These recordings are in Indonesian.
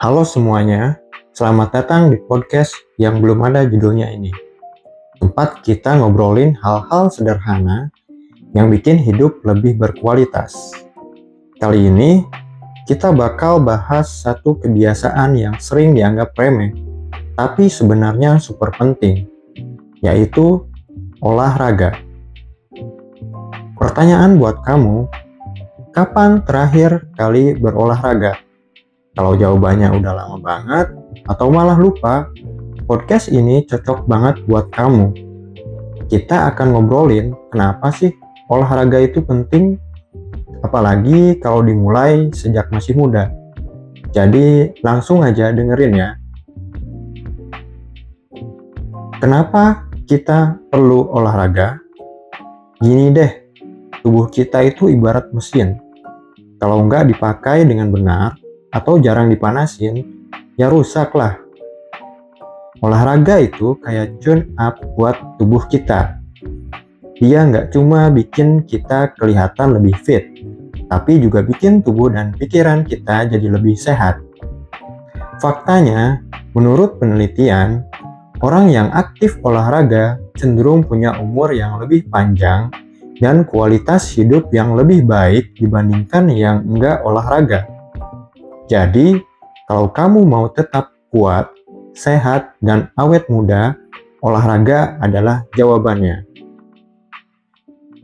Halo semuanya, selamat datang di podcast yang belum ada judulnya ini. Tempat kita ngobrolin hal-hal sederhana yang bikin hidup lebih berkualitas. Kali ini, kita bakal bahas satu kebiasaan yang sering dianggap remeh, tapi sebenarnya super penting, yaitu olahraga. Pertanyaan buat kamu, kapan terakhir kali berolahraga? Kalau jawabannya udah lama banget atau malah lupa, podcast ini cocok banget buat kamu. Kita akan ngobrolin kenapa sih olahraga itu penting, apalagi kalau dimulai sejak masih muda. Jadi langsung aja dengerin ya. Kenapa kita perlu olahraga? Gini deh, tubuh kita itu ibarat mesin. Kalau nggak dipakai dengan benar, atau jarang dipanasin, ya rusak lah. Olahraga itu kayak tune up buat tubuh kita. Dia nggak cuma bikin kita kelihatan lebih fit, tapi juga bikin tubuh dan pikiran kita jadi lebih sehat. Faktanya, menurut penelitian, orang yang aktif olahraga cenderung punya umur yang lebih panjang dan kualitas hidup yang lebih baik dibandingkan yang enggak olahraga. Jadi, kalau kamu mau tetap kuat, sehat, dan awet muda, olahraga adalah jawabannya.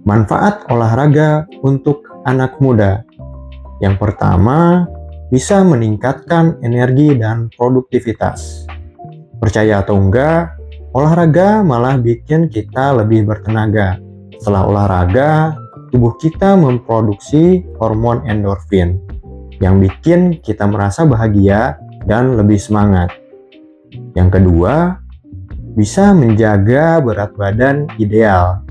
Manfaat olahraga untuk anak muda. Yang pertama, bisa meningkatkan energi dan produktivitas. Percaya atau enggak, olahraga malah bikin kita lebih bertenaga. Setelah olahraga, tubuh kita memproduksi hormon endorfin yang bikin kita merasa bahagia dan lebih semangat. Yang kedua, bisa menjaga berat badan ideal.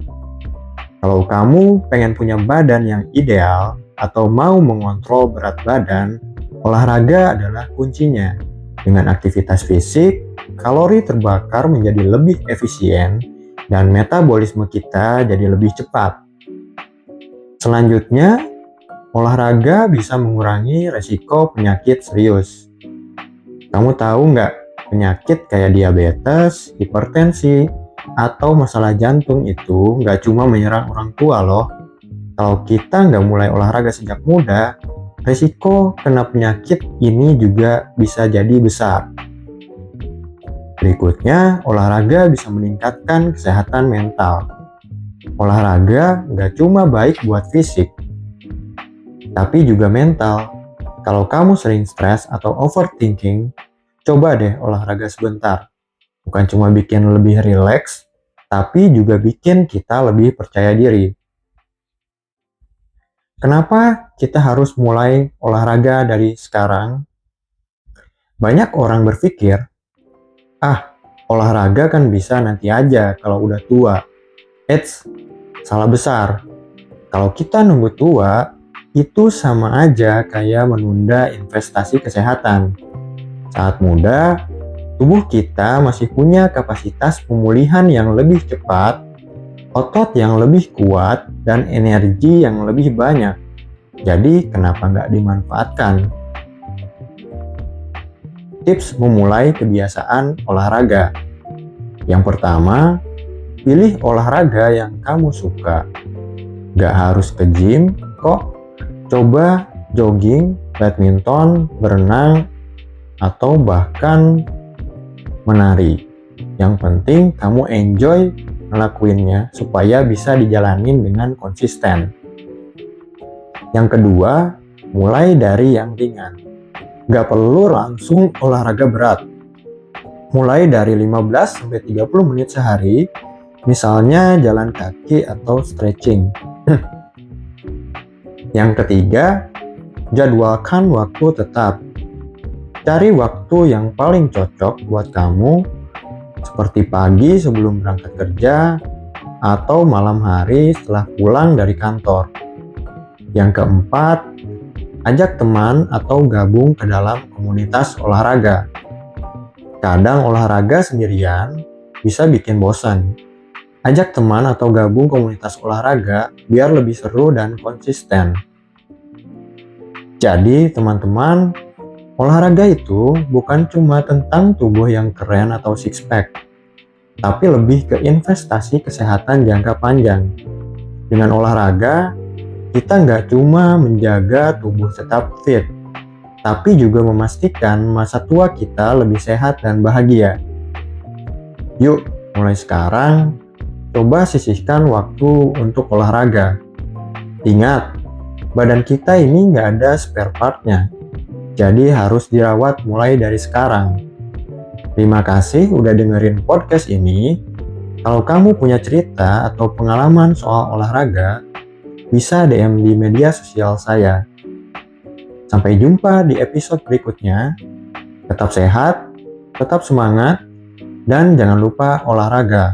Kalau kamu pengen punya badan yang ideal atau mau mengontrol berat badan, olahraga adalah kuncinya. Dengan aktivitas fisik, kalori terbakar menjadi lebih efisien dan metabolisme kita jadi lebih cepat. Selanjutnya, olahraga bisa mengurangi resiko penyakit serius. Kamu tahu nggak, penyakit kayak diabetes, hipertensi, atau masalah jantung itu nggak cuma menyerang orang tua loh. Kalau kita nggak mulai olahraga sejak muda, resiko kena penyakit ini juga bisa jadi besar. Berikutnya, olahraga bisa meningkatkan kesehatan mental. Olahraga nggak cuma baik buat fisik, tapi juga mental. Kalau kamu sering stres atau overthinking, coba deh olahraga sebentar. Bukan cuma bikin lebih rileks, tapi juga bikin kita lebih percaya diri. Kenapa kita harus mulai olahraga dari sekarang? Banyak orang berpikir, olahraga kan bisa nanti aja kalau udah tua. Eits, salah besar. Kalau kita nunggu tua, itu sama aja kayak menunda investasi kesehatan. Saat muda, tubuh kita masih punya kapasitas pemulihan yang lebih cepat, otot yang lebih kuat, dan energi yang lebih banyak. Jadi kenapa nggak dimanfaatkan? Tips memulai kebiasaan olahraga. Yang pertama, pilih olahraga yang kamu suka. Nggak harus ke gym kok. Coba jogging, badminton, berenang, atau bahkan menari. Yang penting kamu enjoy ngelakuinnya supaya bisa dijalanin dengan konsisten. Yang kedua, mulai dari yang ringan. Nggak perlu langsung olahraga berat. Mulai dari 15-30 menit sehari, misalnya jalan kaki atau stretching. Yang ketiga, jadwalkan waktu tetap. Cari waktu yang paling cocok buat kamu, seperti pagi sebelum berangkat kerja, atau malam hari setelah pulang dari kantor. Yang keempat, ajak teman atau gabung ke dalam komunitas olahraga. Kadang olahraga sendirian bisa bikin bosan. Ajak teman atau gabung komunitas olahraga biar lebih seru dan konsisten. Jadi teman-teman, Olahraga itu bukan cuma tentang tubuh yang keren atau six pack, tapi lebih ke investasi kesehatan jangka panjang. Dengan olahraga, kita nggak cuma menjaga tubuh tetap fit, tapi juga memastikan masa tua kita lebih sehat dan bahagia. Yuk, mulai sekarang, coba sisihkan waktu untuk olahraga. Ingat, badan kita ini nggak ada spare partnya, jadi harus dirawat mulai dari sekarang. Terima kasih udah dengerin podcast ini. Kalau kamu punya cerita atau pengalaman soal olahraga, bisa DM di media sosial saya. Sampai jumpa di episode berikutnya. Tetap sehat, tetap semangat, dan jangan lupa olahraga.